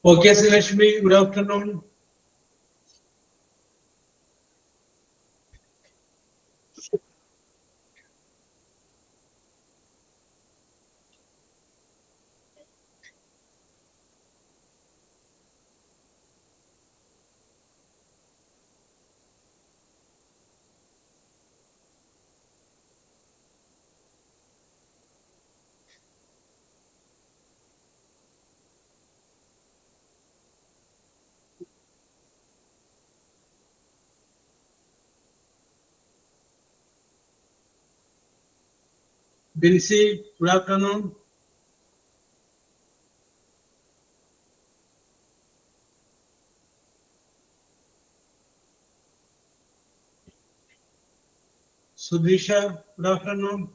Okay, Srilakshmi, good afternoon. Binsi, good afternoon. Sudhisha, good afternoon.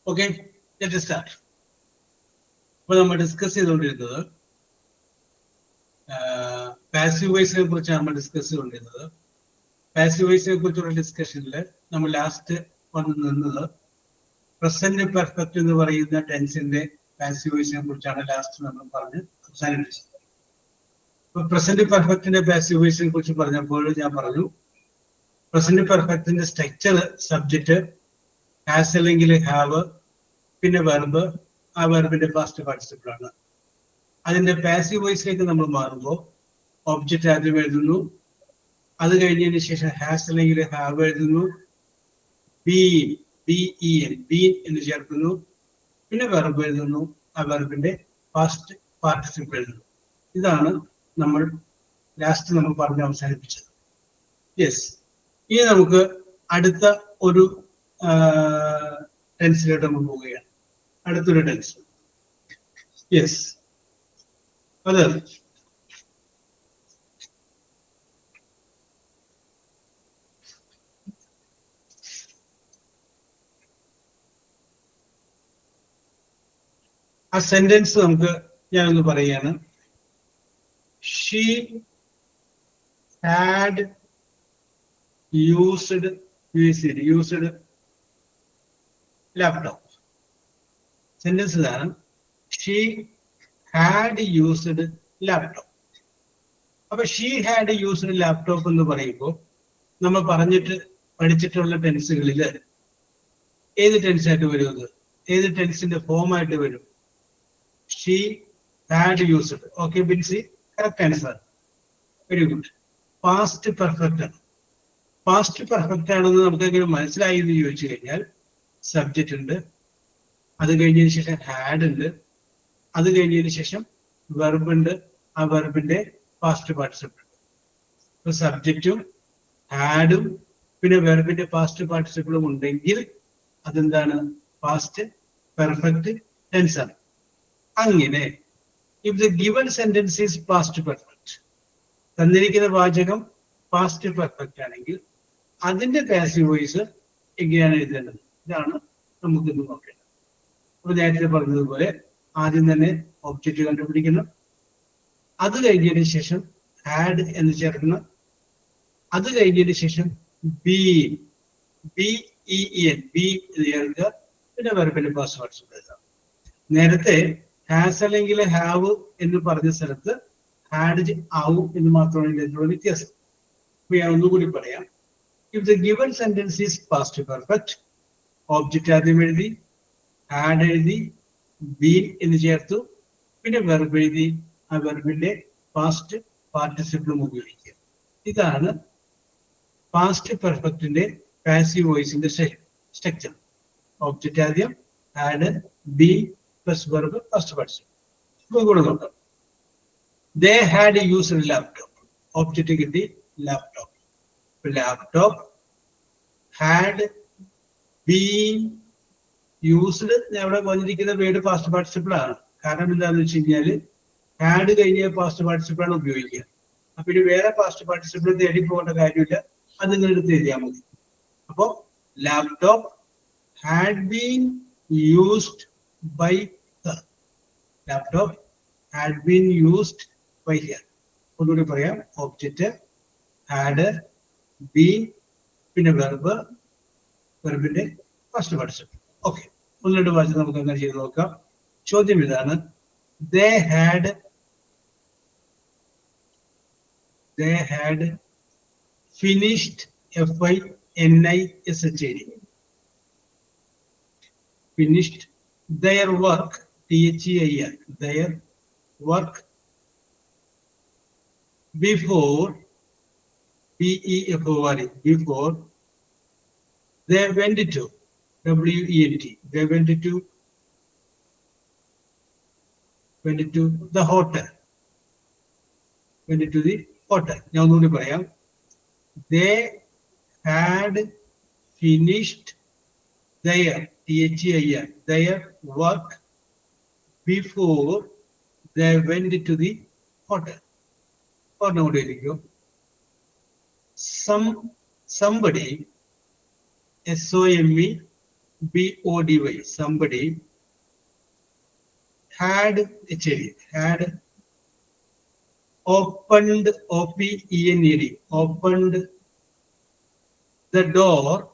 Okay, let us start. ഇപ്പോൾ നമ്മൾ discuss ചെയ്തുകൊണ്ടിരുന്നത് passive വോയിസിനെ കുറിച്ചാണ് നമ്മൾ discuss ചെയ്തുകൊണ്ടിരുന്നത്. പാസീവ് വോയിസിനെ കുറിച്ചുള്ള ഡിസ്കഷനിൽ നമ്മൾ ലാസ്റ്റ് വന്ന് നിന്നത് പ്രസന്റ് പെർഫെക്റ്റ് എന്ന് പറയുന്ന ടെൻസിന്റെ പാസീവ് വോയിസിനെ കുറിച്ചാണ് ലാസ്റ്റ് നമ്മൾ പറഞ്ഞ് അവസാനിപ്പിച്ചത്. ഇപ്പൊ പ്രസന്റ് പെർഫെക്റ്റിന്റെ പാസീവ് വോയിസിനെ കുറിച്ച് പറഞ്ഞപ്പോൾ ഞാൻ പറഞ്ഞു പ്രസന്റ് പെർഫെക്റ്റിന്റെ സ്ട്രക്ചർ സബ്ജക്റ്റ് ഹാസ് അല്ലെങ്കിൽ ഹാവ് പിന്നെ വെർബ് ആ വെർബിന്റെ പാസ്റ്റ് പാർട്ടിസിപ്പിൾ ആണ്. അതിന്റെ പാസീവ് വോയിസിലേക്ക് നമ്മൾ മാറുമ്പോൾ ഒബ്ജക്റ്റ് ആദ്യം എഴുതുന്നു, അത് കഴിഞ്ഞതിന് ശേഷം ഹാസ് അല്ലെങ്കിൽ ഹാവ് എഴുതുന്നു, ബീൻ എന്ന് ചേർക്കുന്നു, പിന്നെ വെർബ് എഴുതുന്നു, ആ വെർബിന്റെ പാസ്റ്റ് പാർട്ടിസിപ്പിൾ എഴുതുന്നു. ഇതാണ് നമ്മൾ ലാസ്റ്റ് നമ്മൾ പറഞ്ഞ് അവസാനിപ്പിച്ചത്. യെസ്, ഇനി നമുക്ക് അടുത്ത ഒരു ടെൻസിലോട്ട് നമ്മൾ പോവുകയാണ്. അടുത്തൊരു ടെൻസ്. യെസ്, അത് ആ സെന്റൻസ് നമുക്ക് ഞാനൊന്ന് പറയുകയാണ്. She had used laptop. Sentence ഇതാണ്, ഷീ ഹാഡ് യൂസ്ഡ് ലാപ്ടോപ്പ്. അപ്പൊ ഷീ ഹാഡ് യൂസ്ഡ് ലാപ്ടോപ്പ് എന്ന് പറയുമ്പോൾ നമ്മൾ പഠിച്ചിട്ടുള്ള ടെൻസുകളിൽ ഏത് ടെൻസായിട്ട് വരും? അത് ഏത് ടെൻസിന്റെ ഫോം ആയിട്ട് വരും? She had used. Okay Binsy, correct answer, very good. Past perfect ആണ്. പാസ്റ്റ് പെർഫെക്റ്റ് ആണെന്ന് നമുക്ക് എങ്ങനെ മനസ്സിലായി എന്ന് ചോദിച്ചു കഴിഞ്ഞാൽ സബ്ജക്റ്റ് ഉണ്ട്, അത് കഴിഞ്ഞതിന് ശേഷം ഹാഡ് ഉണ്ട്, അത് കഴിഞ്ഞതിന് ശേഷം വെർബ് ഉണ്ട്, ആ വെർബിന്റെ പാസ്റ്റ് പാർട്ടിസിപ്പിൾ. ഇപ്പൊ സബ്ജക്റ്റും ഹാഡും പിന്നെ വെർബിന്റെ പാസ്റ്റ് പാർട്ടിസിപ്പിളും ഉണ്ടെങ്കിൽ അതെന്താണ്? പാസ്റ്റ് പെർഫെക്റ്റ് ടെൻസ് ആണ്. അങ്ങനെ if the given sentence is past perfect, തന്നിരിക്കുന്ന വാചകം പാസ്റ്റ് പെർഫെക്റ്റ് ആണെങ്കിൽ അതിന്റെ പാസീവ് വോയിസ് എങ്ങനെയാണ് എഴുതേണ്ടത്? ഇതാണ് നമുക്ക് ഇന്ന് നോക്കേണ്ടത്. അപ്പൊ നേരത്തെ പറഞ്ഞതുപോലെ ആദ്യം തന്നെ ഒബ്ജക്റ്റ് കണ്ടുപിടിക്കണം, അത് കഴിഞ്ഞതിന് ശേഷം ഹാഡ് എന്ന് ചേർക്കണം, അത് കഴിഞ്ഞതിന് ശേഷം ബീൻ എന്ന് ചേർക്കുക, പിന്നെ വെർബിന്റെ പാസ്റ്റ് പാർട്ടിസിപ്പിൾ എഴുതാം. നേരത്തെ ഹാസ് അല്ലെങ്കിൽ ഹാവ് എന്ന് പറഞ്ഞ സ്ഥലത്ത് ഹാഡ് ആവും എന്ന് മാത്രമാണ് ഇതിനുള്ള വ്യത്യാസം. അപ്പൊ ഞാൻ ഒന്നുകൂടി പറയാം. If the given sentence is past perfect, object ആദ്യം എഴുതി, ഹാഡ് എഴുതി, ബീൻ എന്ന് ചേർത്തു, പിന്നെ വെർബ് എഴുതി, ആ വെർബിന്റെ പാസ്റ്റ് പാർട്ടിസിപ്പിളും ഉപയോഗിക്കുക. ഇതാണ് പാസ്റ്റ് പെർഫെക്റ്റിന്റെ പാസീവ് വോയിസിന്റെ സ്ട്രക്ചർ. ഒബ്ജക്റ്റ് ആദ്യം, had, been plus verb, past participle. കൂടെ നോക്കാം. They had used laptop. Object കിട്ടി, laptop. Laptop had been used. അവിടെ വന്നിരിക്കുന്ന വേർഡ് പാസ്റ്റ് പാർട്ടിസിപ്പിൾ ആണ്. കാരണം എന്താണെന്ന് വെച്ച് കഴിഞ്ഞാൽ ഹാഡ് കഴിഞ്ഞ പാസ്റ്റ് പാർട്ടിസിപ്പിൾ ആണ് ഉപയോഗിക്കുക. അപ്പൊ ഇനി വേറെ പാസ്റ്റ് പാർട്ടിസിപ്പിൾ തേടി പോകേണ്ട കാര്യമില്ല, അത് നിങ്ങൾ എടുത്ത് എഴുതിയാൽ മതി. അപ്പോ laptop had been used by her. Laptop had been used by her. ഒന്നുകൂടി പറയാം. Object had been പിന്നെ verb വെർബിന്റെ ഫസ്റ്റ് പാർട്ടിസിപ്പിൾ. ഓക്കെ, ഒന്നിട്ട് വായിച്ച് നമുക്ക് അങ്ങനെ ചെയ്ത് നോക്കാം. ചോദ്യം ഇതാണ്. They had finished FINISHED. Finished their work, THEIR, their work before PEFOR, before they went to WENT, they went to the hotel, went to the hotel. ഞാൻ ഒന്നുകൂടി പറയാം. They had finished their THEIR, their work before they went to the hotel. Or no, somebody, SOMEBODY, somebody had opened, OPENED, opened the door,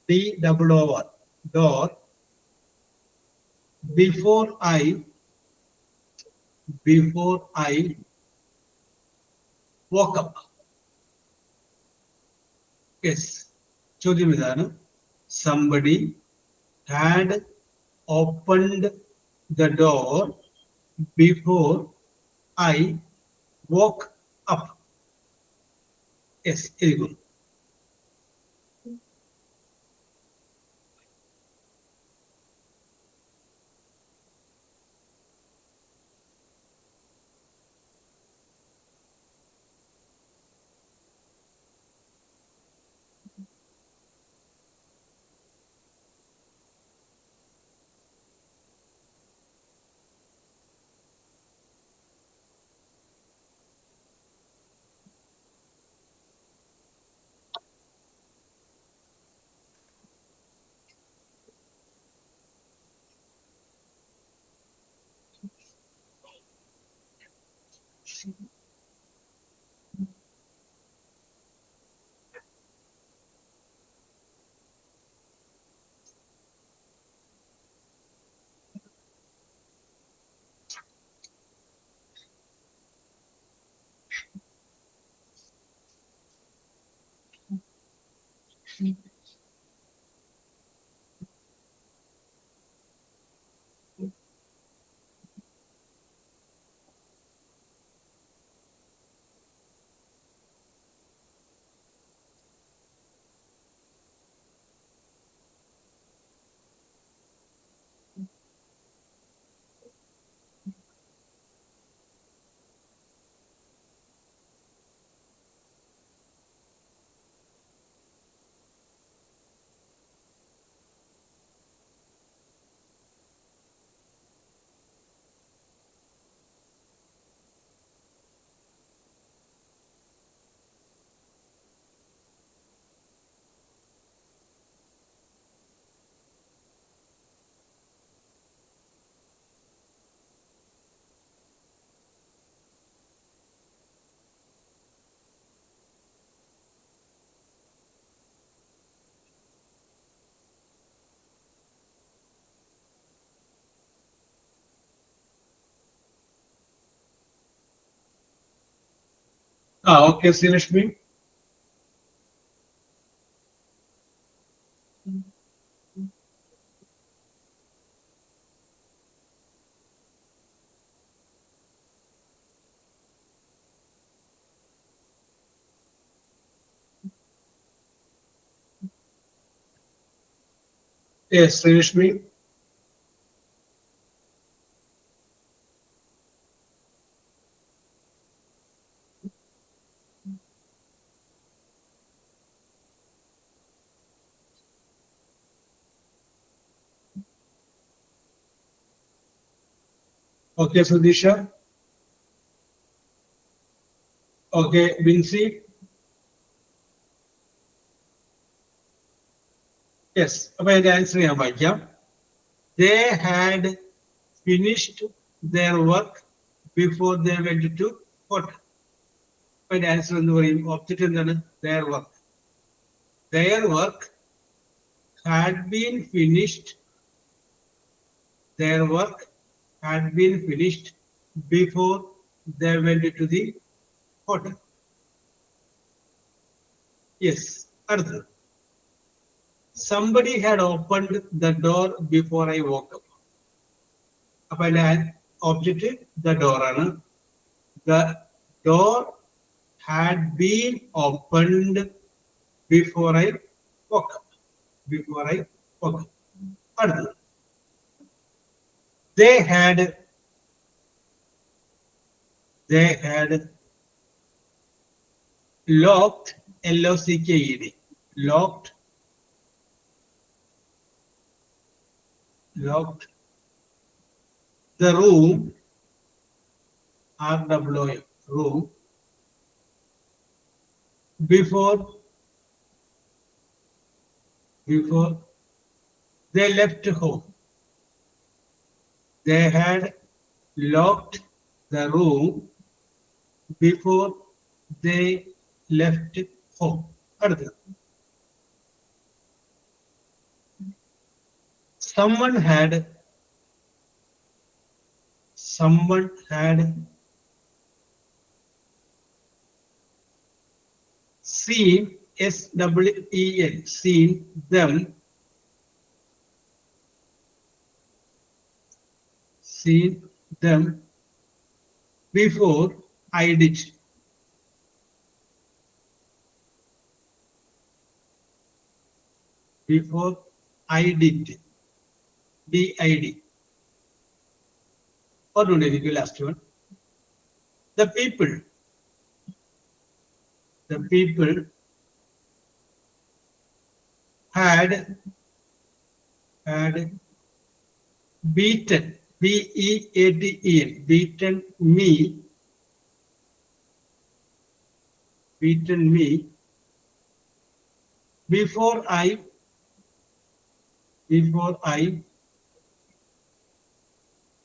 DOOR, door, before I woke up. Yes, ചോദ്യം ഇതാണ്. Somebody had opened the door before I woke up. Yes, very good. Okay, Srilashmi. Yes, Srilashmi. Okay, Sudisha. Okay, Vinci. Yes. അപ്പൊ അതിന്റെ answer ഞാൻ വായിക്കാം. They had finished their work before they went to hotel. അപ്പൊ അതിന്റെ answer എന്ന് പറയും. Object എന്താണ്? Their work. Their work had been finished. Their work had been finished before they went to the hotel. Yes. അടുത്തത്. Somebody had opened the door before I woke up. അപ്പൊ അതിന്റെ object the door ആണ്. The door had been opened before I woke up. Before I woke up. അടുത്തത്. They had locked, L-O-C-K-E-D, locked the room, R-O-O-M, room, before they left home. They had locked the room before they left home. അടുത്തത്. Someone had seen, S-E-E-N, seen them before I did. Before I did. D-I-D. Or no, the last one. The people had beaten, B-E-A-T-E-N, beaten me before I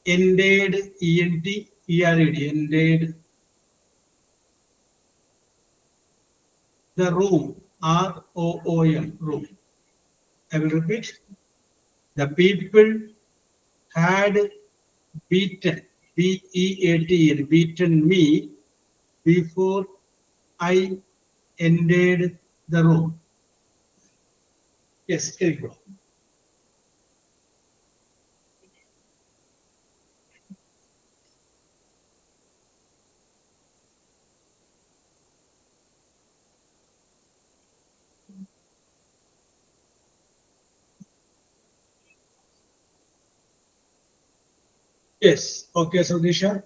ended, E-N-T-E-R-E-D, ended the room, R-O-O-M, room. I will repeat. The people had beaten, B-E-A-T-N, beaten me before I entered the room. Yes, here you go. Yes, okay, Sudisha.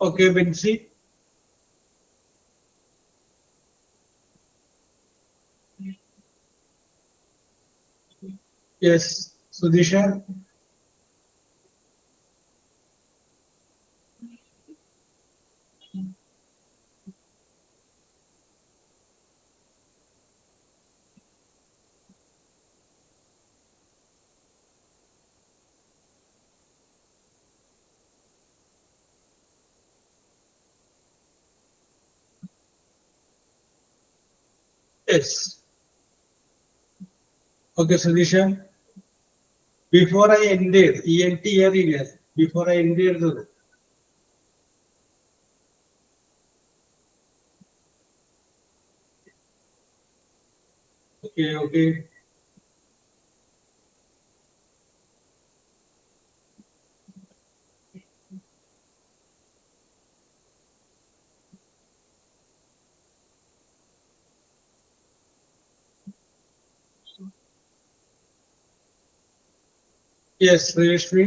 Okay, Bensi. Yes, Sudisha. Yes. Okay, Sudisha. Before I ended, E-N-T-R-E-D, before I ended the room. Okay. Yes, Rashmi.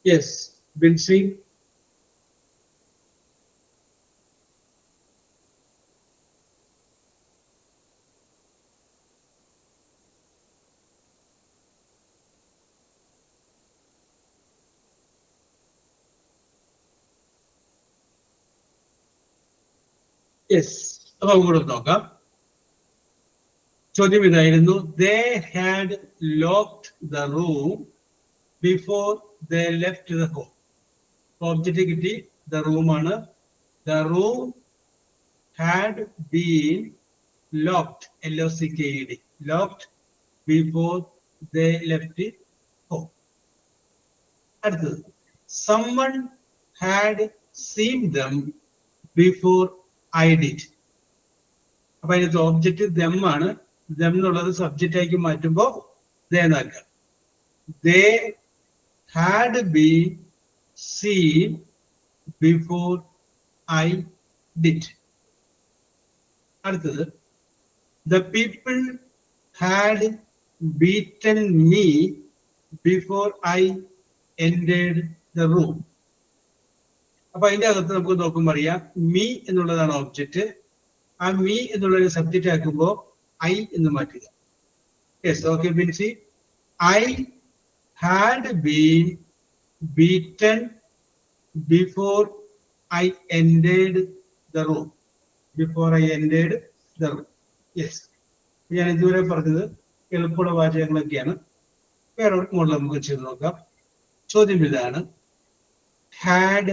Yes, Binsi. Yes, അപ്പോൾ കൂടെ നോക്കാം. ചോദ്യം ഇതായിരുന്നു, they had locked the room before they left the home. Object കിട്ടി, the room ആണ്. The room had been locked, L-O-C-K-E-D, locked before they left it home. അടുത്തത്, someone had seen them before I did. അപ്പൊ അതിനകത്ത് object them ആണ്. them എന്നുള്ളത് subject ആക്കി മാറ്റുമ്പോൾ they എന്നാക്കാം. They had been seen before I did. അടുത്തത്, the people had beaten me before I entered the room. അപ്പൊ അതിന്റെ അകത്ത് നമുക്ക് നോക്കുമ്പോൾ അറിയാം, me എന്നുള്ളതാണ് ഒബ്ജക്റ്റ്. ആ me എന്നുള്ളൊരു സബ്ജക്റ്റ് ആക്കുമ്പോൾ I എന്ന് മാറ്റുക. Yes, okay Binsy. I had been beaten before I entered the room. Before I entered the room. Yes. ഞാൻ ഇതുവരെ പറഞ്ഞത് എളുപ്പമുള്ള വാചകങ്ങളൊക്കെയാണ്. വേറെ മോഡൽ നമുക്ക് ചെയ്ത് നോക്കാം. ചോദ്യം ഇതാണ്, had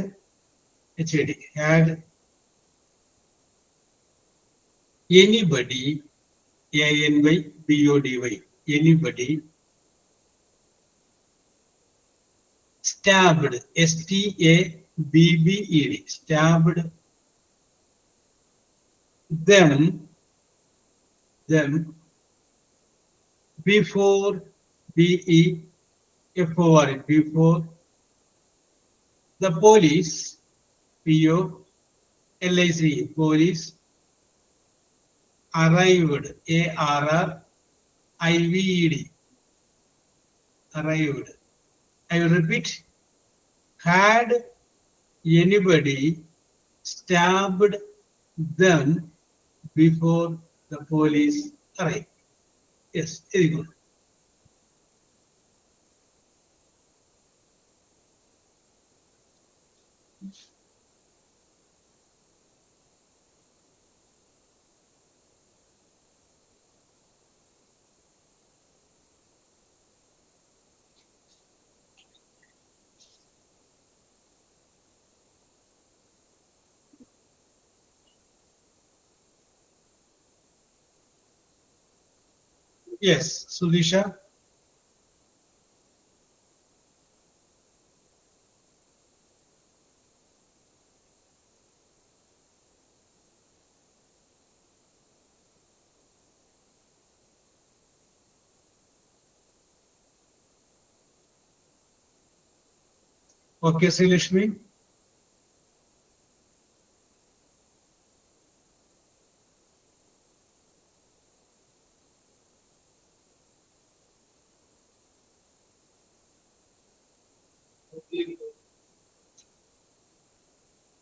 had anybody, A-N-Y-B-O-D-Y, anybody stabbed, S-T-A-B-B-E-D, stabbed them before, B-E-F-O-R, before the police, P-O-L-I-C-E, police arrived, A-R-R-I-V-E-D, arrived. I will repeat, had anybody stabbed them before the police arrived? Yes, very good. Yes, Sudisha. Okay, Srilashmi.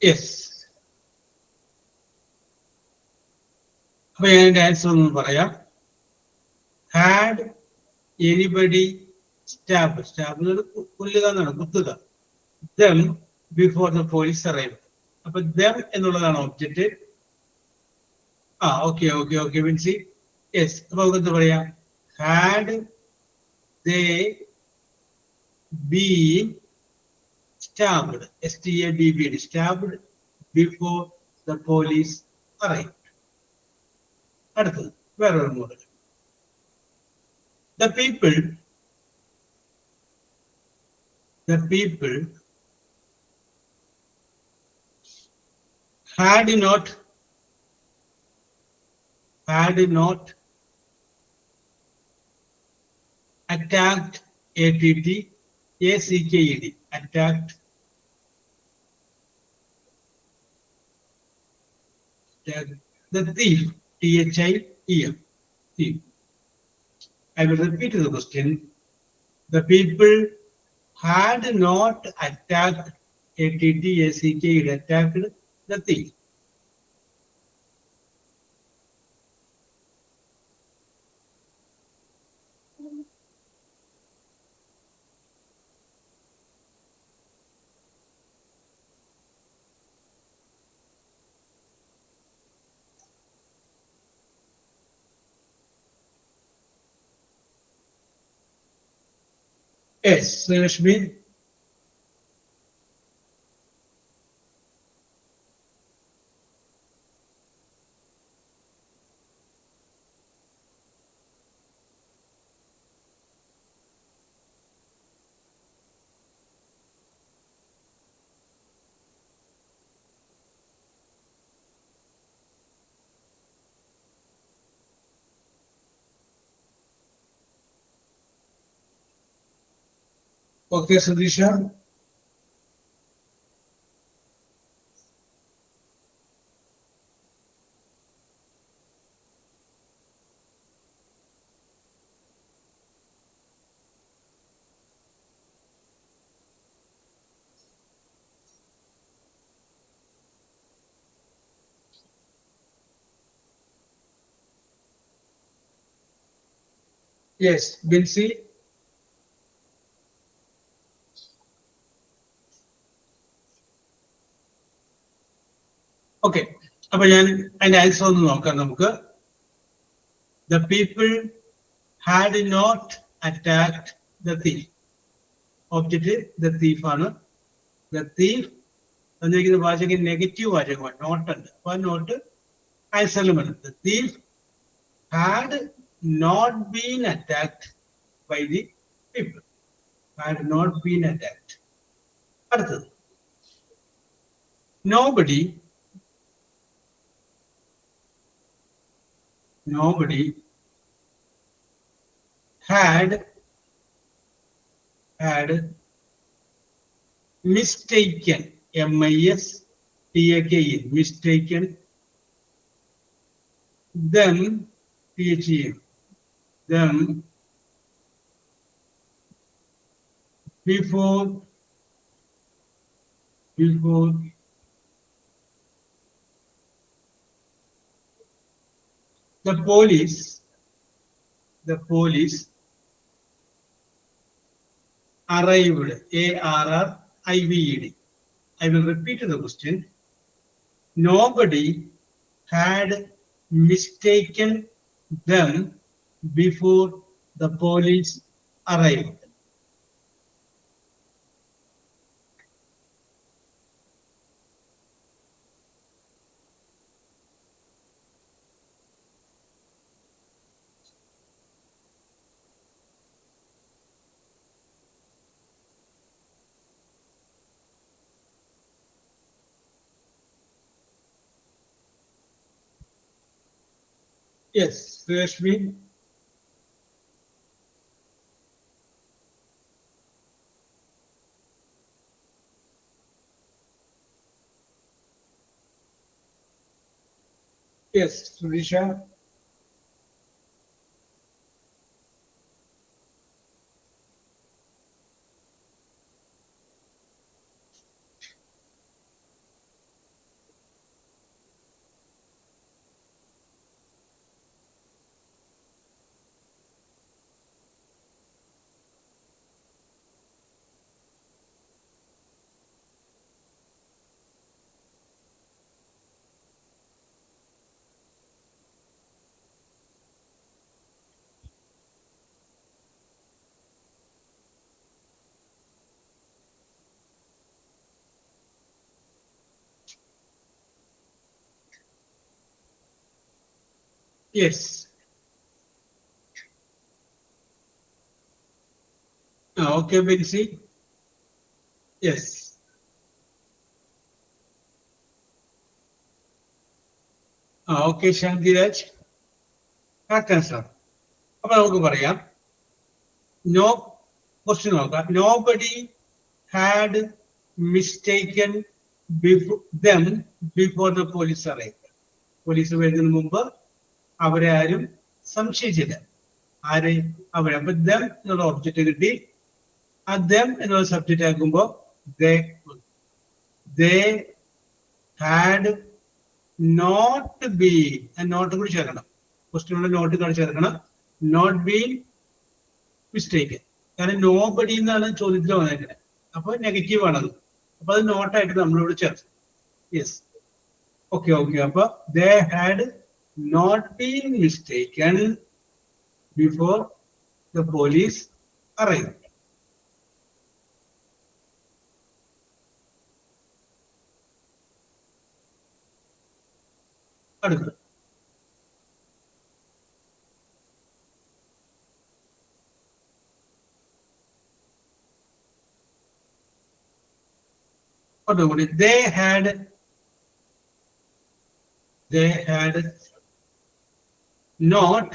Yes. അപ്പൊ ഞാൻ answer ഒന്ന് പറയാം. Had anybody stabbed, കൊല്ലുക എന്നാണ്, കുത്തുക, them before the police arrived. അപ്പൊ them എന്നുള്ളതാണ് object. Okay Vincy. Yes, അപ്പൊ എന്താ പറയാ, had they been stabbed, S-T-A-B-B-D, stabbed before the police arrived. അടുത്തത് വേറൊരു model. The people had not attacked ATT, attacked the thief, THIEF, thief. I will repeat the question. The people had not attacked ATT, it attacked the thief. Yes, Rashmi. Okay, Sudisha. Yes, Binsi. Okay. അപ്പോൾ ഞാൻ അതിന്റെ answer ഒന്ന് നോക്കാം നമുക്ക്. The people had not attacked the thief. Object the thief ആണ്. The thief തന്നിരിക്കുന്ന വാചകം negative വാചകമാണ്, നോട്ട് ഉണ്ട്. അപ്പൊ ആ നോട്ട് ആൻസറിൽ വരും. The thief had not been attacked by the people. Had not been attacked. അടുത്തത്. Nobody had mistaken, MISTAKEN, mistaken them, them before the police arrived, ARRIVED. I will repeat the question. Nobody had mistaken them before the police arrived. Yes, Rashmi. Yes, Surisha. Yes. Okay, Betsy. Yes. Okay, Shantiraj. Correct answer. അപ്പോൾ നമുക്ക് പറയാം no question നോക്കാം. Nobody had mistaken them before the police arrived. Police വരുന്നതിന് മുമ്പ് അവരെ ആരും സംശയിച്ചില്ല. ആരെ? അവരെ. അപ്പൊ them എന്നുള്ള ഒബ്ജക്റ്റ് കിട്ടി. ആ them എന്നുള്ള സബ്ജക്റ്റ് ആക്കുമ്പോ they had not been, not കൂടി ചേർക്കണം. ക്വസ്റ്റ്യനുള്ള നോട്ട് കൂടി ചേർക്കണം. Not been mistaken. കാരണം നോബഡി എന്നാണ് ചോദ്യത്തിൽ വന്നേക്കുന്നത്. അപ്പൊ നെഗറ്റീവ് ആണത്. അപ്പൊ അത് നോട്ടായിട്ട് നമ്മളിവിടെ ചേർത്ത്. യെസ്. Okay okay. അപ്പൊ they had not been mistaken before the police arrived. അടുത്തത് ഒന്നുകൂടി. they had not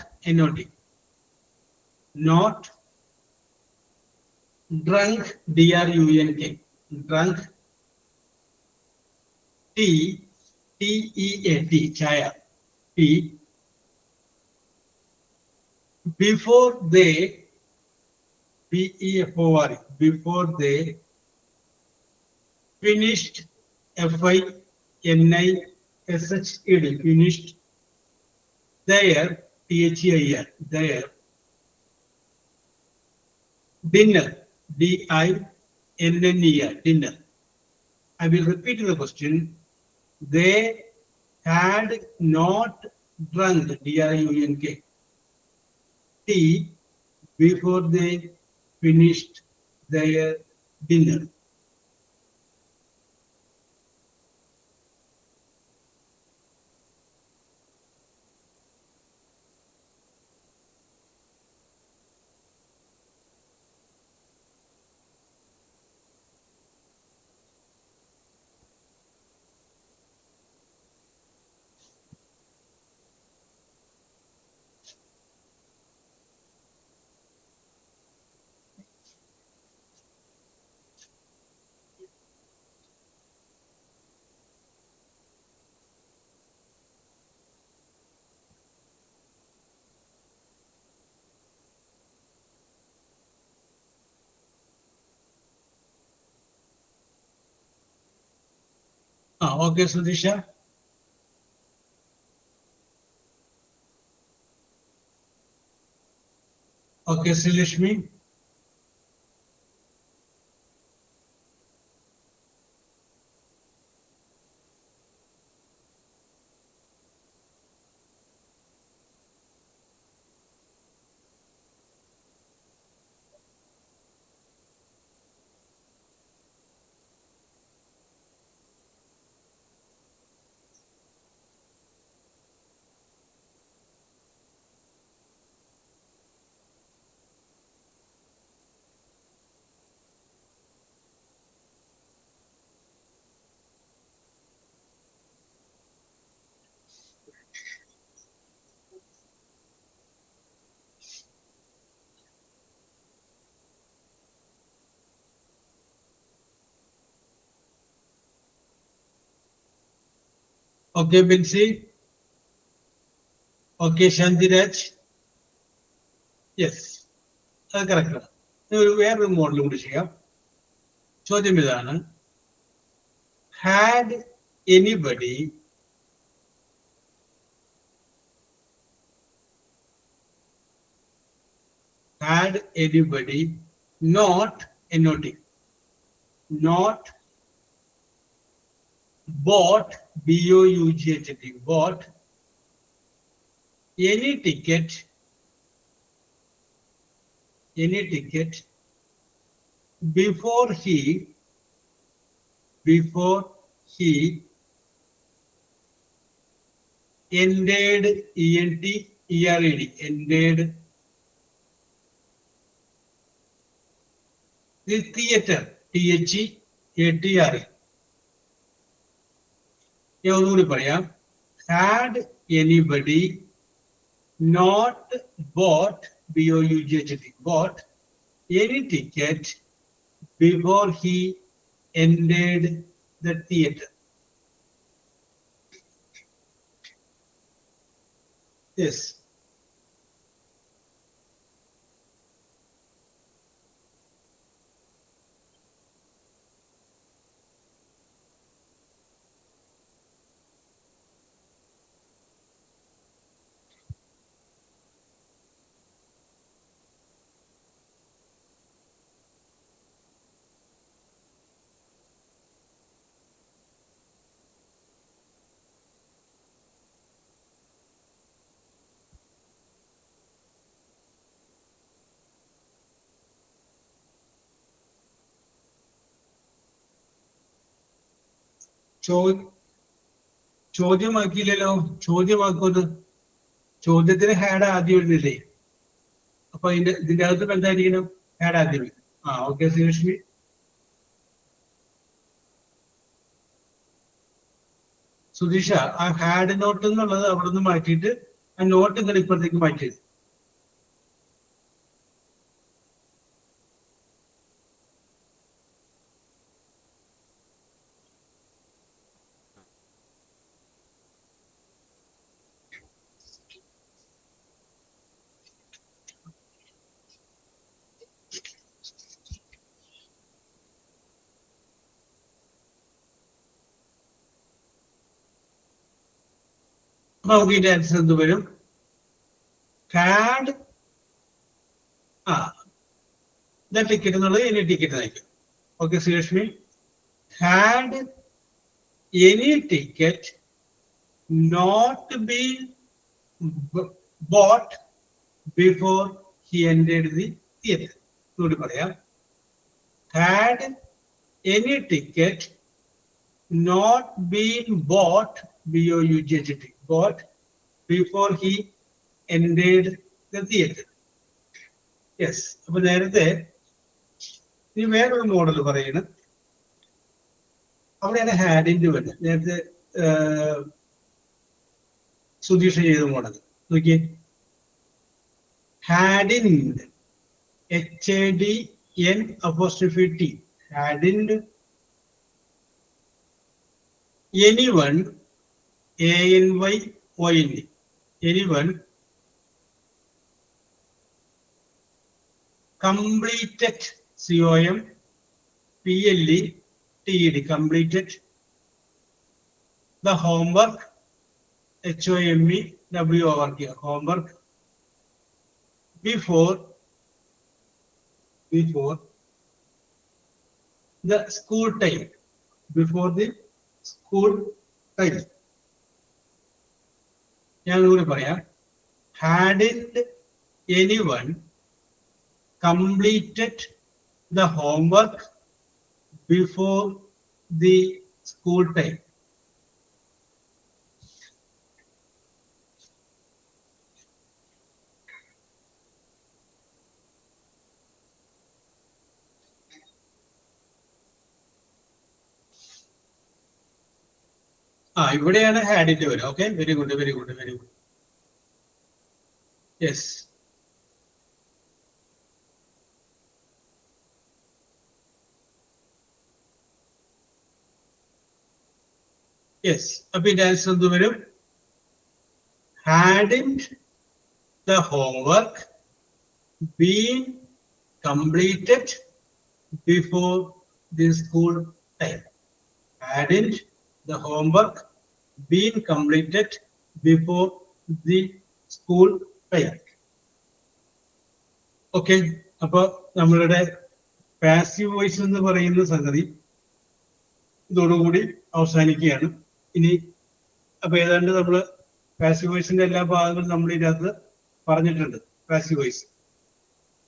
drunk drunk drunk tea chaya tea before they before they finished FINISHED finished their THEIR their dinner DINNER dinner. I will repeat the question. They had not drunk drunk tea before they finished their dinner. Okay, Sudisha. Okay, Srilashmi. Okay, Binsi. Okay, Shantiraj. Yes, അത് correct. വേറൊരു model കൂടി ചെയ്യാം. ചോദ്യം ഇതാണ്. Had anybody not bought bought any ticket before he entered entered The theater, THEATRE. Had anybody not bought bought any ticket before he entered the theater? Yes. ചോദ്യമാക്കിയില്ലല്ലോ. ചോദ്യമാക്കുന്നത് ചോദ്യത്തിന് had ആദ്യം വരുന്നില്ലേ? അപ്പൊ ഇതിന്റെ അകത്ത് എന്തായിരിക്കണം? ഹാഡ് ആദ്യം വരും. ഓക്കെ ശ്രീലക്ഷ്മി. സുധീഷ, ആ ഹാഡ് നോട്ട് എന്നുള്ളത് അവിടെ നിന്ന് മാറ്റിയിട്ട് ആ നോട്ട് ഇങ്ങനെ ഇപ്പുറത്തേക്ക് മാറ്റിയത്. നമുക്ക് ഇതിന്റെ ആൻസർ എന്ത് വരും? ഹാഡ് ടിക്കറ്റ് എന്നുള്ളത് എനി ടിക്കറ്റ് ആയിരിക്കും. Okay Sreelakshmi. Had any ticket not been bought before he entered the theatre. കൂടി പറയാം. Had any ticket not been bought bought before he entered the theater. Yes. അപ്പൊ നേരത്തെ ഇനി വേറൊരു മോഡൽ പറയുന്നത്, അവിടെയാണ് ഹാഡിന്റെ വരുന്നത്. നേരത്തെ സുധീഷ് ചെയ്ത മോഡൽ നോക്കിയേ. hadn't, HADN', hadn't anyone, ANYONE, anyone completed, COMPLETED, completed the homework, HOMEWORK, homework before the school time, before the school time. ഞാൻ കൂടി പറയാം. hadn't anyone completed the homework before the school time? ഇവിടെയാണ് ഹാഡിന്റെ വരും. Okay, very good, very good, very good. Yes. Yes. അപ്പൊ ഇതിന്റെ answer എന്ത് വരും? hadn't the homework been completed before the school time? Hadn't the homework been completed before the school time? Okay. അപ്പൊ നമ്മളുടെ passive voice എന്ന് പറയുന്ന സംഗതി ഇതോടുകൂടി അവസാനിക്കുകയാണ്. ഇനി അപ്പൊ ഏതാണ്ട് നമ്മള് പാസീവ് വോയിസിന്റെ എല്ലാ ഭാഗങ്ങളും നമ്മൾ ഇതിനകത്ത് പറഞ്ഞിട്ടുണ്ട്. Passive voice.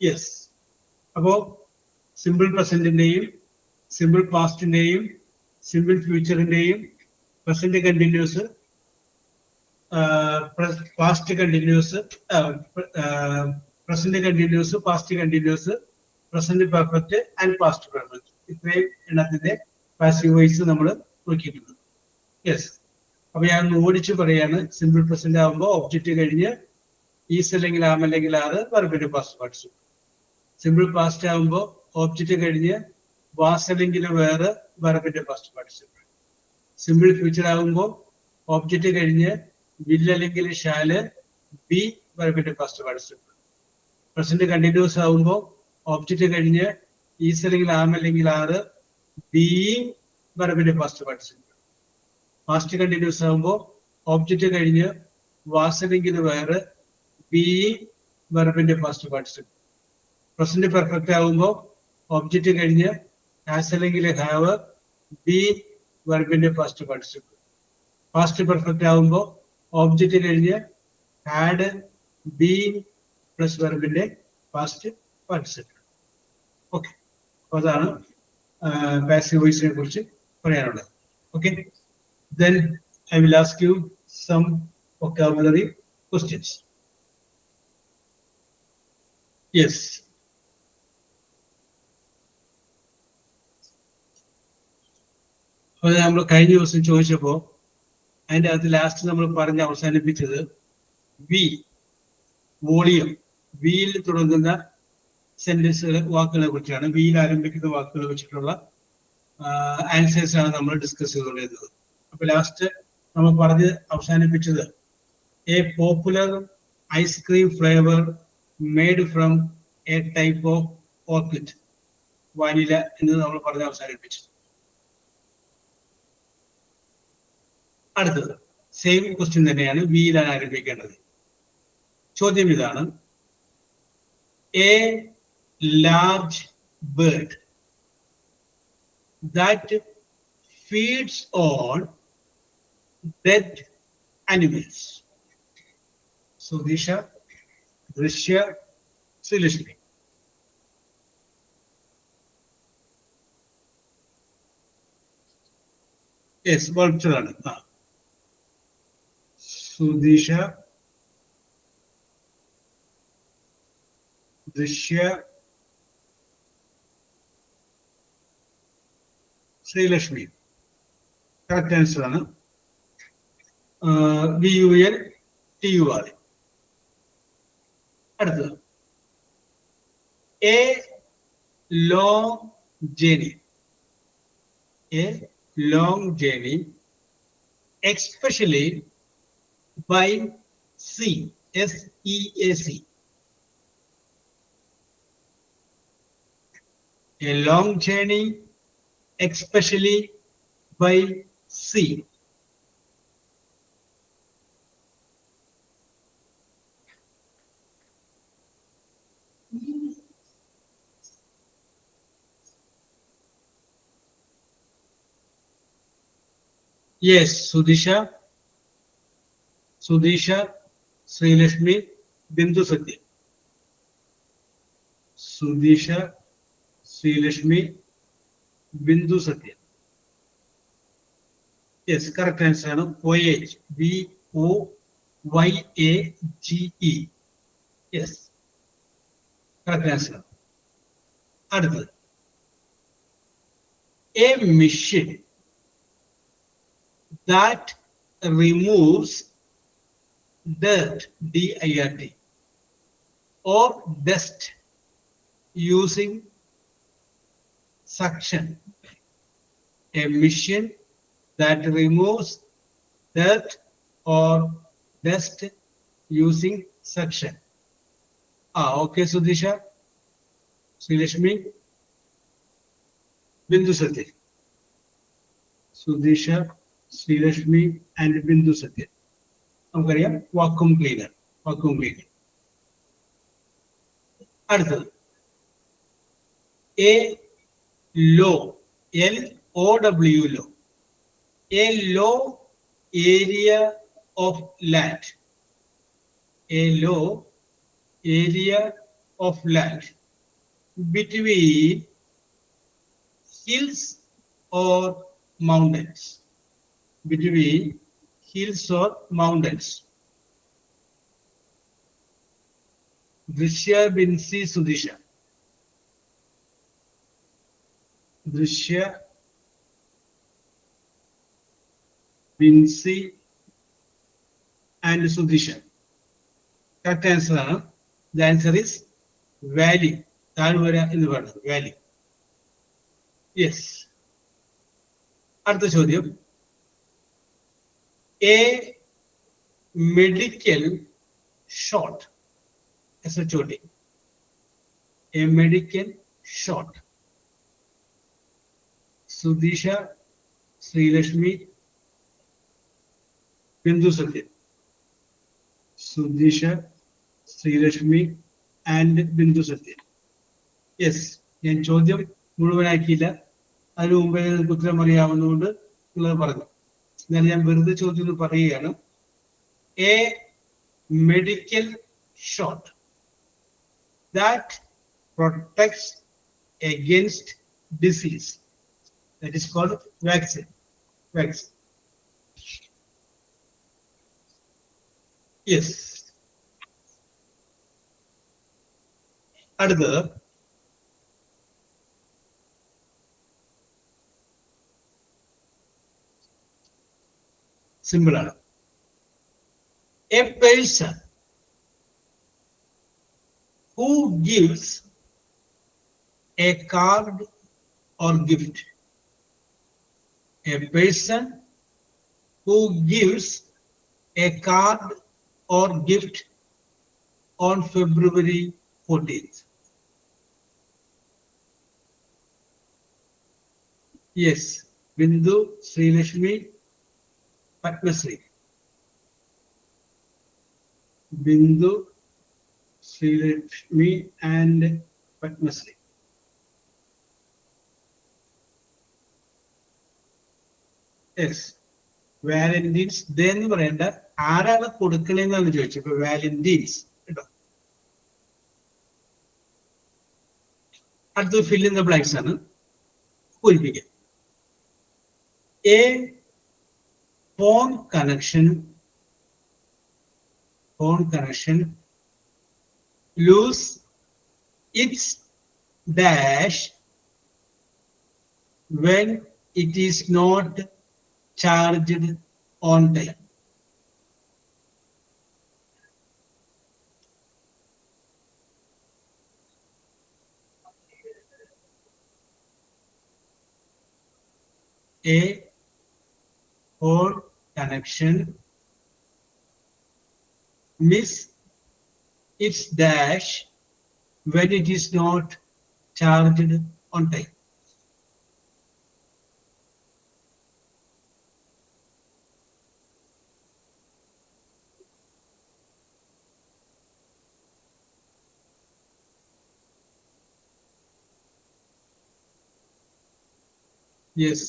യെസ്. അപ്പോ സിമ്പിൾ പ്രസന്റിന്റെയും സിമ്പിൾ പാസ്റ്റിന്റെയും സിമ്പിൾ ഫ്യൂച്ചറിന്റെയും present continuous, past continuous, present continuous, past continuous, present perfect and past perfect. ഇത്രയും എണ്ണത്തിന്റെ പാസീവ് വോയിസ് നമ്മൾ നോക്കിയിട്ടുണ്ട്. യെസ്, അപ്പൊ ഞാൻ ഓടിച്ച് പറയാണ്. സിമ്പിൾ പ്രസന്റ് ആകുമ്പോൾ ഒബ്ജക്റ്റ് കഴിഞ്ഞ് ഈസ് അല്ലെങ്കിൽ ആം അല്ലെങ്കിൽ ആറ് വെർബിന്റെ പാസ്റ്റ് പാർട്ടിസിപ്പിൾ. സിമ്പിൾ പാസ്റ്റ് ആകുമ്പോൾ ഒബ്ജക്റ്റ് കഴിഞ്ഞ് വാസ് അല്ലെങ്കിൽ വേറെ വെർബിന്റെ പാസ്റ്റ് പാർട്ടിസിപ്പിൾ. സിമ്പിൾ ഫ്യൂച്ചർ ആകുമ്പോൾ ഒബ്ജക്റ്റ് കഴിഞ്ഞ് വിൽ അല്ലെങ്കിൽ ഷാല് ബി വെർബിന്റെ പാസ്റ്റ് പാർട്ടിസിപ്പിൾ. പ്രസന്റ് കണ്ടിന്യൂസ് ആകുമ്പോൾ ഒബ്ജക്റ്റ് കഴിഞ്ഞ് ഈസ് അല്ലെങ്കിൽ ആം അല്ലെങ്കിൽ ആറ് ബീയിങ് വെർബിന്റെ പാസ്റ്റ് പാർട്ടിസിപ്പിൾ. പാസ്റ്റ് കണ്ടിന്യൂസ് ആകുമ്പോൾ ഒബ്ജക്റ്റ് കഴിഞ്ഞ് വാസ് അല്ലെങ്കിൽ വേറെ ബീയിങ് വെർബിന്റെ പാസ്റ്റ് പാർട്ടിസിപ്പിൾ. പ്രസന്റ് പെർഫെക്റ്റ് ആകുമ്പോൾ ഒബ്ജക്റ്റ് കഴിഞ്ഞ് ഹാസ് അല്ലെങ്കിൽ ഹാവ് ബി വെർബിന്റെ പാസ്റ്റ് പാർട്ടിസിപ്പിൾ. പാസ്റ്റ് പെർഫെക്റ്റ് ആകുമ്പോൾ ഒബ്ജക്റ്റ് കഴിഞ്ഞ് ഹാഡ് ബീൻ പ്ലസ് വെർബിന്റെ പാസ്റ്റ് പാർട്ടിസിപ്പിൾ. ഓക്കെ, അപ്പൊ അതാണ് പാസീവ് വോയിസിനെ കുറിച്ച് പറയാനുള്ളത്. Okay, then I will ask you some vocabulary questions. Yes. അത് നമ്മൾ കഴിഞ്ഞ ദിവസം ചോദിച്ചപ്പോ അതിന്റെ അകത്ത് ലാസ്റ്റ് നമ്മൾ പറഞ്ഞ് അവസാനിപ്പിച്ചത് വി, വോളിയം, വിയിൽ തുടങ്ങുന്ന സെന്റൻസുകൾ, വാക്കുകളെ കുറിച്ചാണ്. വിയിൽ ആരംഭിക്കുന്ന വാക്കുകൾ വെച്ചിട്ടുള്ള ആൻസേഴ്സ് ആണ് നമ്മൾ ഡിസ്കസ് ചെയ്തുകൊണ്ടിരുന്നത്. അപ്പൊ ലാസ്റ്റ് നമ്മൾ പറഞ്ഞ് അവസാനിപ്പിച്ചത് A popular ice cream flavour made from A type of orchid, vanilla എന്ന് നമ്മൾ പറഞ്ഞ് അവസാനിപ്പിച്ചു. അടുത്തത് സെയിം ക്വസ്റ്റ്യൻ തന്നെയാണ്, വിയിലാണ് ആരംഭിക്കേണ്ടത്. ചോദ്യം ഇതാണ്: A large bird that feeds on dead animals. Sudisha, Drishya, Srilashmi. Yes, vulture. Sudisha, Drishya, Srilashmi. Correct answer. VUL TUR. അടുത്തത് a long journey. A long journey, especially by sea. SEAC. A long journey, especially by sea. Yes, Sudisha, Srilashmi, Bindu Satya. Sudisha, Srilashmi, Bindu Satya. Yes, correct answer. Voyage. VOYAGE. Yes, correct answer. அடுத்தது a machine that removes dirt, DIRT, or dust using suction. A machine that removes dirt or dust using suction. Okay, Sudisha, Srilashmi, Bindu Satya. Sudisha, Srilashmi and Bindu Satya. നമുക്കറിയാം vacuum cleaner. അടുത്തത് a low, LOW, low, a low area of land. A low area of land between hills or mountains. Between hills or mountains. Drishya, Binsi, Sudisha. ദൃശ്യ, Binsi and Sudisha. Correct answer ആണ്. The answer is Valley. താഴ്വര എന്ന് പറയുന്നത് Valley. Yes. അടുത്ത ചോദ്യം. A medical shot. SHOT. A medical shot. Sudisha, Srilashmi, Bindu Satya. Sudisha, Srilashmi and Bindu Satya. Yes. ഞാൻ ചോദ്യം മുഴുവനാക്കിയില്ല. അതിനു മുമ്പേ ഉത്തരം അറിയാവുന്നതുകൊണ്ട് നിങ്ങൾ പറഞ്ഞു. എന്നാൽ ഞാൻ വെറുതെ ചോദ്യം പറയുകയാണ്. A medical shot that protects against disease. That is called vaccine. Vaccine. Yes. അടുത്തത് സിമ്പിൾ ആണ്. A person who gives a card or gift. A person who gives a card or gift on February 14th. Yes, Bindu, Srilashmi, Padmasri. Bindu, Srilashmi and Padmasri. Yes. Valentines. Then പറയണ്ട, ആരാണ് കൊടുക്കണെന്നാണ് ചോദിച്ചത്. ഇപ്പൊ വാലന്റീൻസ് കേട്ടോ. അടുത്ത fill in the blanks ആണ്. പൂരിപ്പിക്കുക. A phone connection lose its dash when it is not charged on time. A phone connection miss its dash when it is not charged on time. Yes.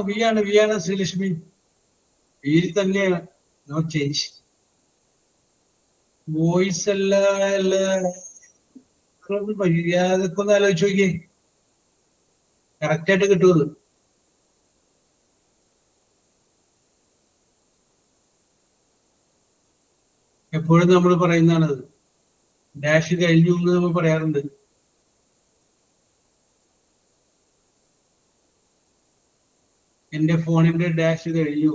വിയാണ് Sreelakshmi. Will തന്നെയാണ്. No change. Voice അതൊക്കെ ഒന്ന് ആലോചിച്ച് നോക്കിയേ. Correct ആയിട്ട് കിട്ടുമത്. എപ്പോഴും നമ്മൾ പറയുന്നതാണത്. Dash കഴിഞ്ഞു എന്ന് നമ്മൾ പറയാറുണ്ട്. എന്റെ ഫോണിന്റെ ഡാഷ് കഴിഞ്ഞു.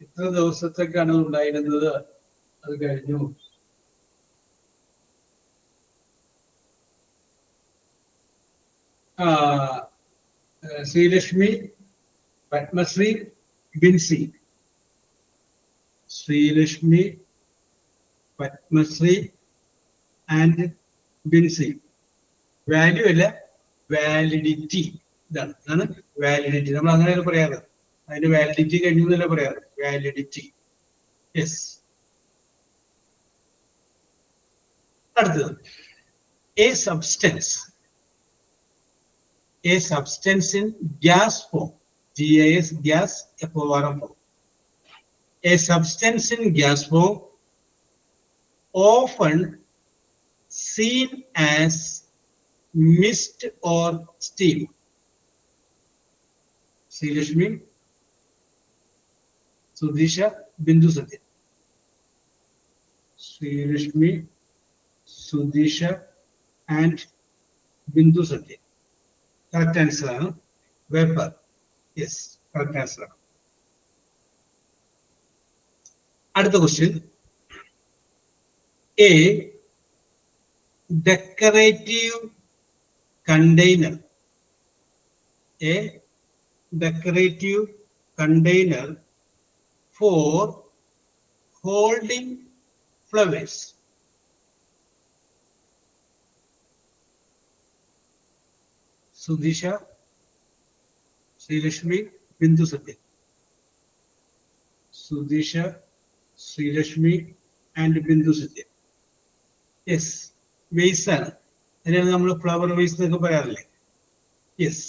എത്ര ദിവസത്തേക്കാണ് ഉണ്ടായിരുന്നത്, അത് കഴിഞ്ഞു. ശ്രീലക്ഷ്മി, പത്മശ്രീ, ബിൻസി. ശ്രീലക്ഷ്മി, പത്മശ്രീ ആൻഡ് ബിൻസി. വാല്യൂ അല്ല, വാലിഡിറ്റി. ഇതാണ് വാലിഡിറ്റി. നമ്മൾ അങ്ങനെയാണ് പറയാറ്. അതിന്റെ വാലിഡിറ്റി കഴിഞ്ഞു എന്നല്ല പറയാറ്. വാലിഡിറ്റി. യെസ്. അടുത്തത്. A substance in gas form. GAS, gas, FORM form. A substance in gas form often seen as mist or steam? Srilashmi, Sudisha, Bindu Satya. Srilashmi, Sudisha, and Bindu Satya. Correct answer. Vapor. Yes, correct answer. Another question. A decorative container. A decorative container for holding flowers. Sudisha, Srilashmi, Bindu Satya. Sudisha, Srilashmi, and Bindu Satya. Yes, vase ആണ്. അതിനാണ് നമ്മൾ flower vase എന്നൊക്കെ പറയാറില്ലേ? Yes,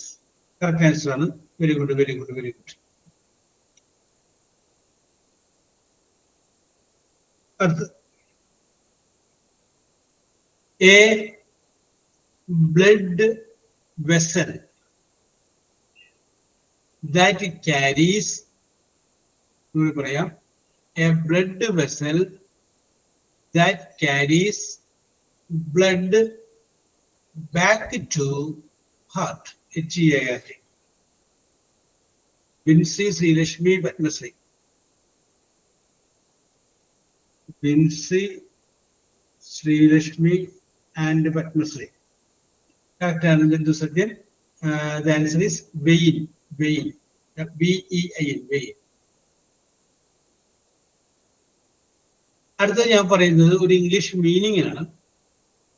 correct answer ആണ്. Very good, very good, very good. അടുത്ത് a blood vessel that carries, പറയാം, a blood vessel that carries blood back to heart. HEART. Vincy, Srilashmi, Padmasri. Vincy, Srilashmi, and Padmasri. Correct answer, Bindu Satya. The answer is vein. Vein. VEIN. Vein. അടുത്ത ഞാൻ പറയുന്നത് ഒരു English meaning ആണ്.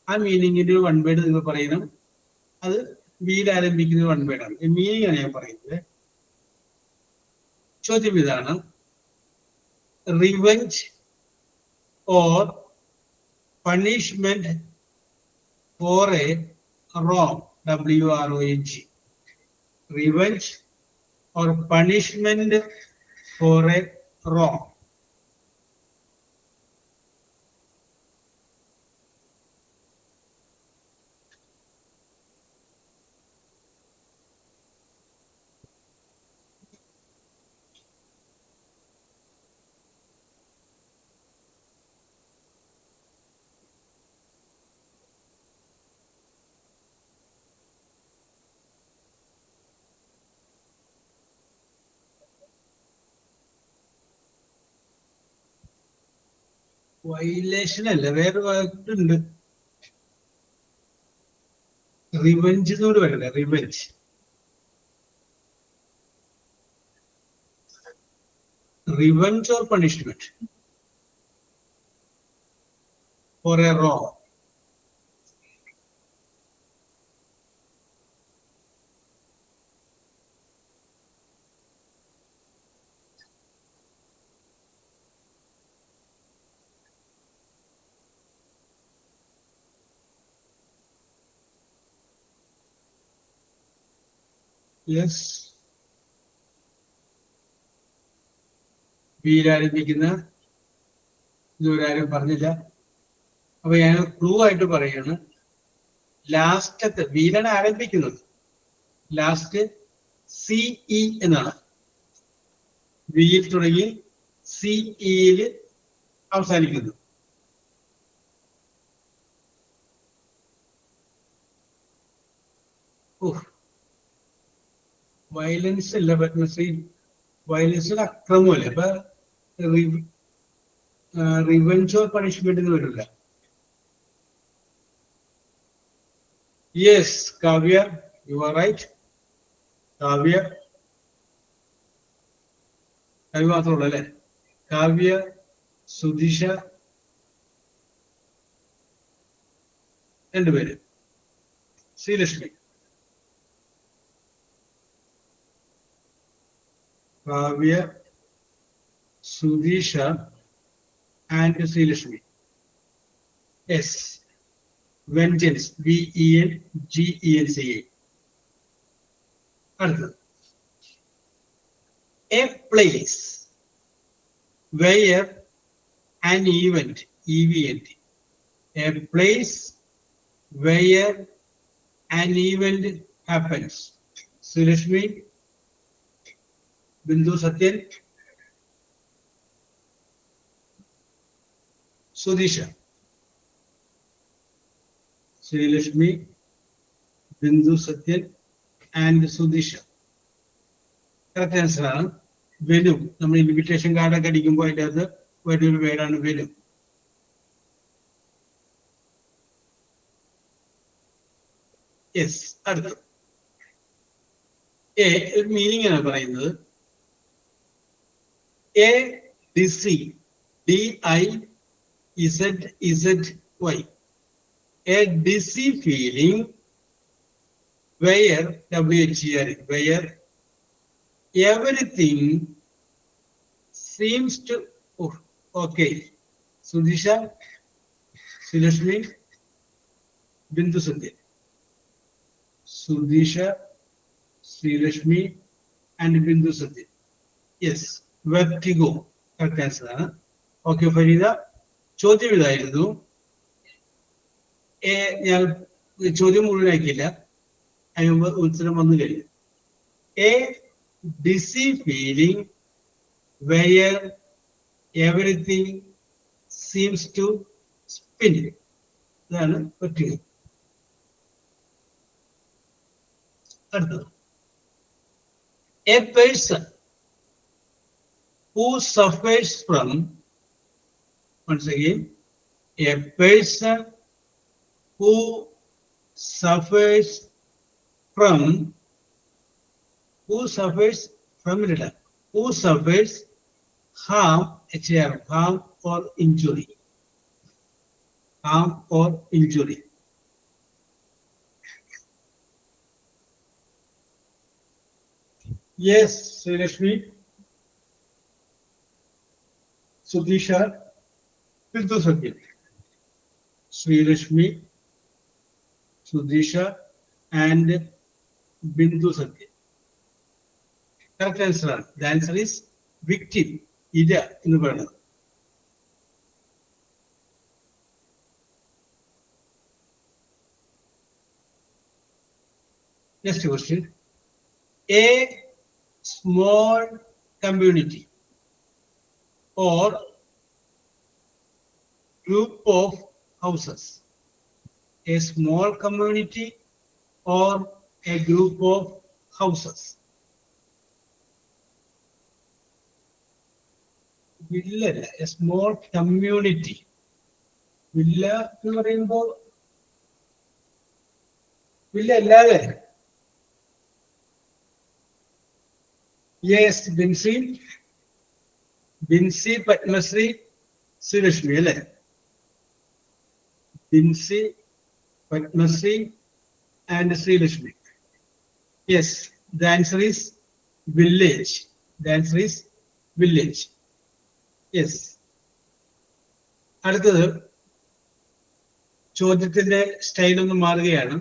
ആ മീനിങ്ങിന്റെ ഒരു one word നിങ്ങൾ പറയണം. അത് വീൽ ആരംഭിക്കുന്ന വൺ വേർഡ് ആണ്. മീനിങ് ആണ് ഞാൻ പറയുന്നത്. ചോദ്യം ഇതാണ്: revenge or punishment for a wrong. WRONG. Revenge or punishment for a wrong. Violation അല്ല, വേറെ വാക്കുണ്ട്. റിവെഞ്ച് എന്നോട് വരണ്ടേ? Revenge. Revenge or punishment for a wrong. Yes, വീരാരംഭിക്കുന്ന ഇതുവരാരും പറഞ്ഞില്ല. അപ്പൊ ഞാൻ ക്ലൂ ആയിട്ട് പറയാണ്. ലാസ്റ്റത്തെ വീലാണ് ആരംഭിക്കുന്നത്. ലാസ്റ്റ് CE എന്നാണ്. വീൽ തുടങ്ങി CEയിൽ അവസാനിക്കുന്നു. വയലൻസ് അല്ല, പത്മശ്രീ. വയലൻസിന് അക്രമമല്ലേ. അപ്പൊ റിവെഞ്ച് ഓർ പണിഷ്മെന്റ് എന്ന് വരില്ല. Yes, Kavya, you are right. Kavya മാത്രമുള്ളൂ അല്ലെ? കാവ്യ, സുദിഷ, രണ്ടുപേര്. Sreelakshmi. Kavya, Sudisha, and Srilashmi. Yes, vengeance. VENGENCE. A place where an event, EVENT. A place where an event happens. Srilashmi, Bindu Satyan, Sudisha. Srilashmi, Bindu Satyan, and Sudisha. Correct answer. Venu. We invitation card where do we wait on Venu? Yes. A meaning is A DC DIZZY. A dizzy feeling where WHER where everything seems to okay. Sudisha, Srilashmi, Bindu Satya. Sudisha, Srilashmi, and Bindu Satya. Yes, vertigo. Correct answer. Okay, Farida. ചോദ്യം ഇതായിരുന്നു ഞാൻ ചോദ്യം മുഴുവനാക്കിയില്ല അതിന് മുമ്പ് ഉത്തരം വന്നു കഴിഞ്ഞു a dizzy feeling where everything seems to spin ഇതാണ് പറ്റുക അടുത്തത് a person who suffers from, once again, a person who suffers from harm, harm or injury. Harm or injury. Yes, Srilashmi. Sudisha, Bindu Satya. Srilashmi, Sudisha, and Bindu Satya. Correct answer. The answer is victim. Ida in the burner. Next question. A small community or group of houses. A small community or a group of houses. Villa, a small community. Villa, Villa. Yes, Binsi, Padmasri, Srilashmi, അല്ലേ? Binsi, Padmasri, and Srilashmi. Yes, the answer is village. The answer is village. Yes. അടുത്തത് ചോദ്യത്തിന്റെ style ഒന്ന് മാറുകയാണ്.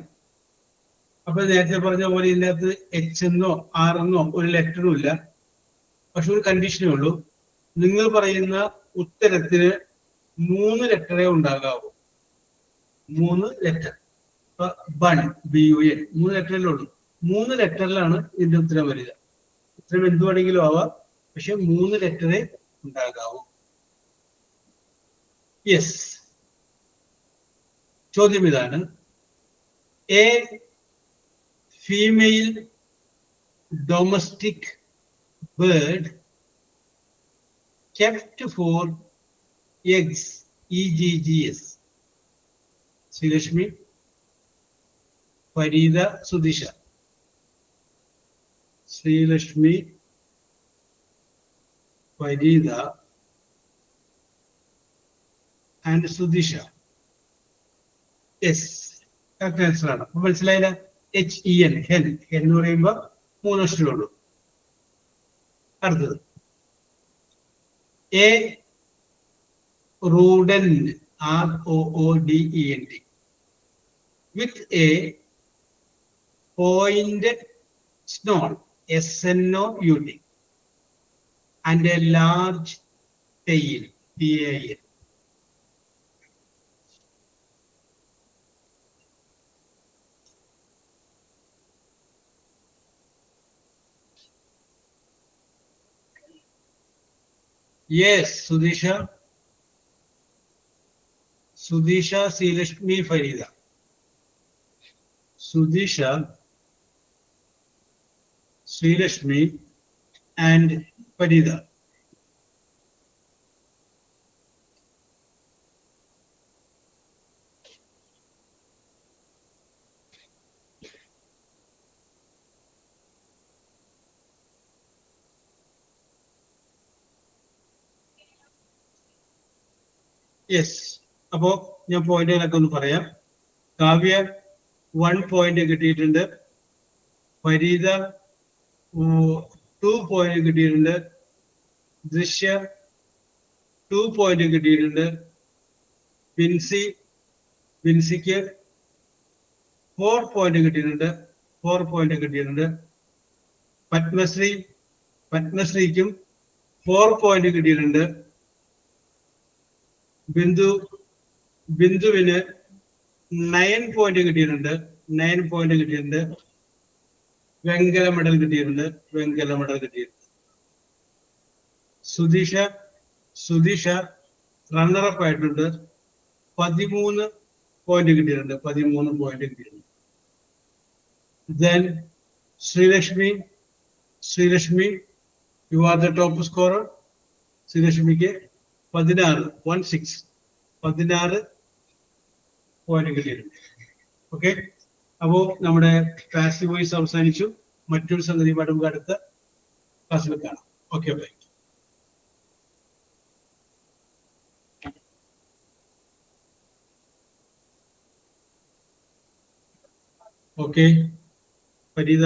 അപ്പൊ നേരത്തെ പറഞ്ഞ പോലെ ഇതിനകത്ത് H എന്നോ R എന്നോ ഒരു ലെറ്ററും ഇല്ല. പക്ഷെ ഒരു കണ്ടീഷനേ ഉള്ളൂ. നിങ്ങൾ പറയുന്ന ഉത്തരത്തിന് 3 ലെറ്ററേ ഉണ്ടാകാവൂ. 3 ലെറ്റർ. ബൺ BUN 3 ലെറ്ററിലേ ഉള്ളൂ. 3 ലെറ്ററിലാണ് ഇതിന്റെ ഉത്തരം വരിക. ഉത്തരം എന്ത് വേണമെങ്കിലും ആവാം. പക്ഷെ 3 ലെറ്ററേ ഉണ്ടാകാവൂ. യെസ്. ചോദ്യം ഇതാണ്. A female domestic bird kept for eggs, EGGS. Srilashmi, Farida, Sudisha. Srilashmi, Farida, and Sudisha. Yes, correct answer ആണ്. അപ്പോൾ മനസ്സിലായില്ല? HEN, hen എന്ന് പറയുമ്പോൾ 3 അക്ഷരമേ ഉള്ളൂ. അടുത്തത് A rodent, ROODENT, with a pointed snout, SNOUT, and a large tail, TAL. Yes, Sudisha. Sudisha, Srilashmi, Farida. Sudisha, Srilashmi, and Farida. Yes. അപ്പോ ഞാൻ പോയിന്റുകളൊക്കെ ഒന്ന് പറയാം. കാവ്യ 1 പോയിന്റ് കിട്ടിയിട്ടുണ്ട്. ഫരീദ 2 പോയിന്റ് കിട്ടിയിട്ടുണ്ട്. ദൃശ്യ 2 പോയിന്റ് കിട്ടിയിട്ടുണ്ട്. ബിൻസിക്ക് 4 പോയിന്റ് കിട്ടിയിട്ടുണ്ട്. 4 പോയിന്റ് കിട്ടിയിട്ടുണ്ട്. പത്മശ്രീക്കും 4 പോയിന്റ് കിട്ടിയിട്ടുണ്ട്. ബിന്ദുവിന് 9 പോയിന്റ് കിട്ടിയിട്ടുണ്ട്. 9 പോയിന്റ് കിട്ടിയിട്ടുണ്ട്. വെങ്കല മെഡൽ കിട്ടിയിട്ടുണ്ട്. സുധീഷ റണ്ണറപ്പ് ആയിട്ടുണ്ട്. 13 പോയിന്റ് കിട്ടിയിട്ടുണ്ട്. 13 പോയിന്റ് കിട്ടിയിട്ടുണ്ട്. Then Sreelakshmi, you are the top scorer. ശ്രീലക്ഷ്മിക്ക് 16 പോയിന്റ് കിട്ടിയിട്ടുണ്ട്. ഓക്കെ, അപ്പോ നമ്മുടെ പാസീവ് വോയിസ് അവസാനിച്ചു. മറ്റൊരു സംഗതിയുമായിട്ട് നമുക്ക് അടുത്ത ക്ലാസ്സിൽ കാണാം. Okay, bye. ഓക്കെ, ഫരീദ.